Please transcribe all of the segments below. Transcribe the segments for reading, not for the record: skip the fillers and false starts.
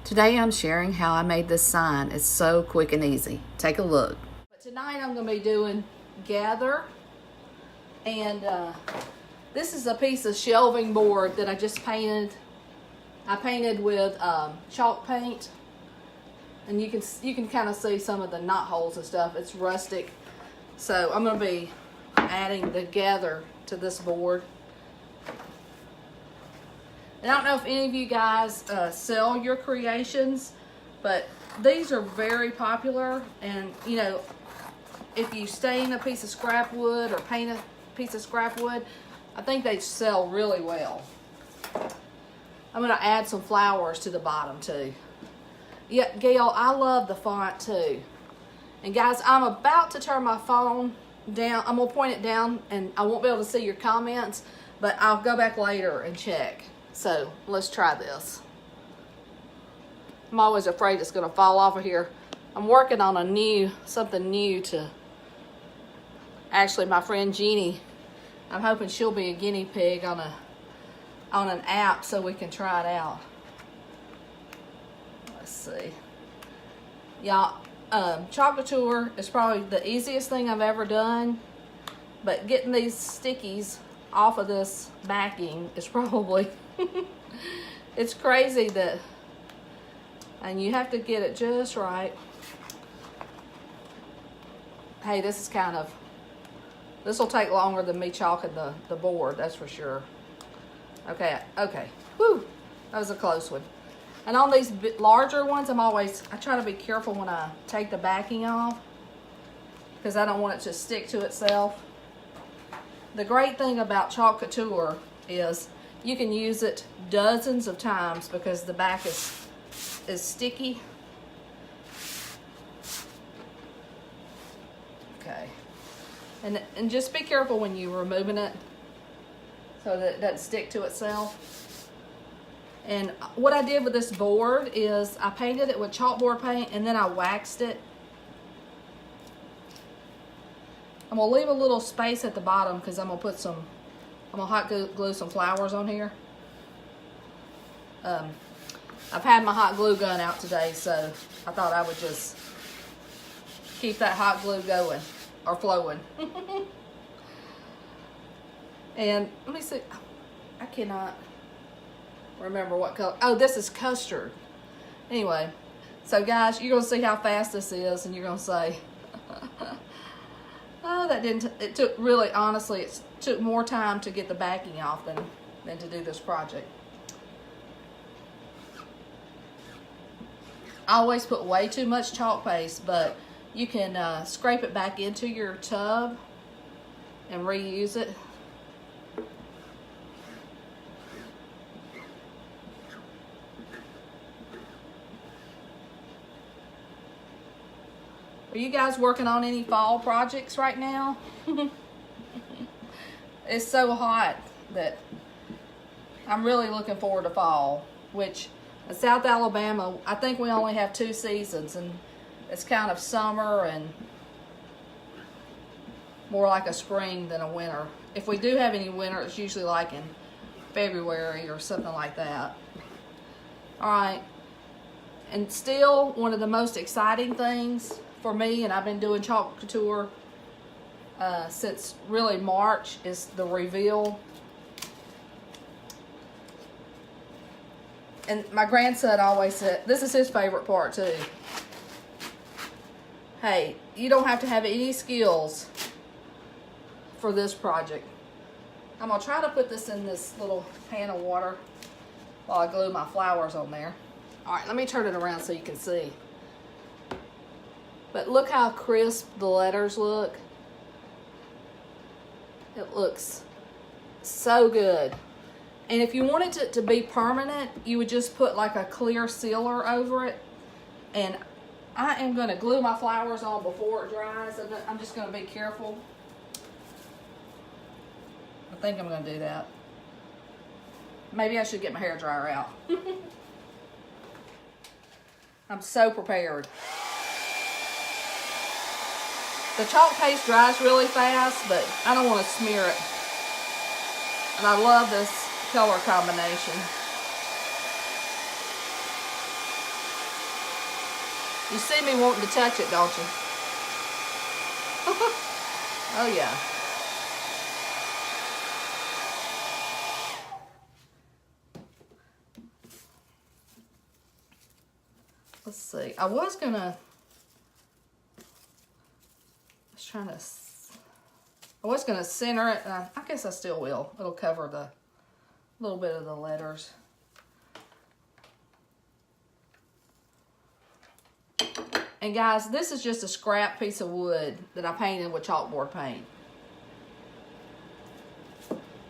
Today I'm sharing how I made this sign. It's so quick and easy. Take a look. But tonight I'm going to be doing gather, and this is a piece of shelving board that I just painted. I painted with chalk paint, and you can kind of see some of the knot holes and stuff. It's rustic, so I'm going to be adding the gather to this board. And I don't know if any of you guys sell your creations, but these are very popular. And you know, if you stain a piece of scrap wood or paint a piece of scrap wood, I think they sell really well. I'm gonna add some flowers to the bottom too. Yeah, Gail, I love the font too. And guys, I'm about to turn my phone down. I'm gonna point it down and I won't be able to see your comments, but I'll go back later and check. So let's try this. I'm always afraid it's gonna fall off of here. I'm working on something new to, actually my friend Jeannie, I'm hoping she'll be a guinea pig on an app so we can try it out. Let's see. Y'all, Chalk Couture is probably the easiest thing I've ever done, but getting these stickies off of this backing is probably it's crazy that, and you have to get it just right. Hey, this will take longer than me chalking the board, that's for sure. Okay, whew, that was a close one. And on these larger ones, I try to be careful when I take the backing off, because I don't want it to stick to itself. The great thing about Chalk Couture is you can use it dozens of times because the back is sticky. Okay. And just be careful when you're removing it so that it doesn't stick to itself. And what I did with this board is I painted it with chalkboard paint and then I waxed it. I'm gonna leave a little space at the bottom because I'm gonna hot glue some flowers on here. I've had my hot glue gun out today, so I thought I would just keep that hot glue going or flowing. And let me see, I cannot remember what color. Oh, this is custard. Anyway, so guys, you're gonna see how fast this is, and you're gonna say, oh, it took, really, honestly, it took more time to get the backing off than to do this project. I always put way too much chalk paste, but you can scrape it back into your tub and reuse it. Are you guys working on any fall projects right now? It's so hot that I'm really looking forward to fall, which in South Alabama, I think we only have 2 seasons, and it's kind of summer and more like a spring than a winter. If we do have any winter, it's usually like in February or something like that. All right, and still one of the most exciting things for me, and I've been doing Chalk Couture since really March, is the reveal. And my grandson always said, this is his favorite part too. Hey, you don't have to have any skills for this project. I'm gonna try to put this in this little pan of water while I glue my flowers on there. All right, let me turn it around so you can see. But look how crisp the letters look. It looks so good. And if you wanted it to be permanent, you would just put like a clear sealer over it. And I am gonna glue my flowers on before it dries. I'm just gonna be careful. I think I'm gonna do that. Maybe I should get my hairdryer out. I'm so prepared. The chalk paste dries really fast, but I don't want to smear it. And I love this color combination. You see me wanting to touch it, don't you? Oh yeah. Let's see. I was gonna center it. I guess I still will. It'll cover the little bit of the letters. And guys, this is just a scrap piece of wood that I painted with chalkboard paint.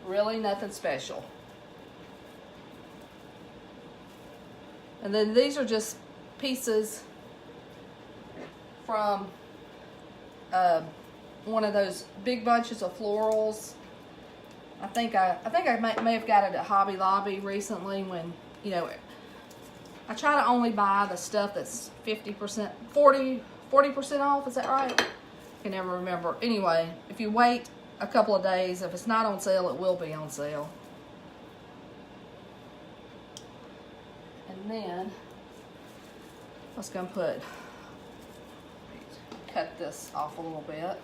Really nothing special. And then these are just pieces from one of those big bunches of florals. I think I may have got it at Hobby Lobby recently when, you know, I try to only buy the stuff that's 50%, 40% off, is that right? I can never remember. Anyway, if you wait a couple of days, if it's not on sale, it will be on sale. And then, I was gonna cut this off a little bit.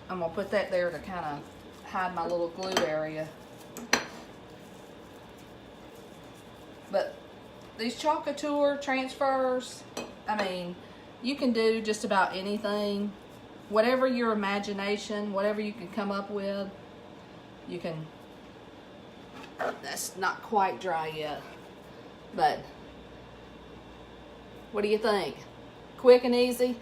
I'm gonna put that there to kind of hide my little glue area. But these Chalk Couture transfers, I mean, you can do just about anything. Whatever your imagination, whatever you can come up with, you can. That's not quite dry yet, but what do you think? Quick and easy.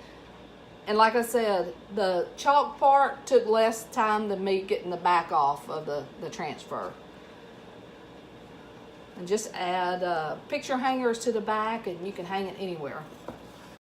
And like I said, the chalk part took less time than me getting the back off of the transfer. And just add picture hangers to the back and you can hang it anywhere.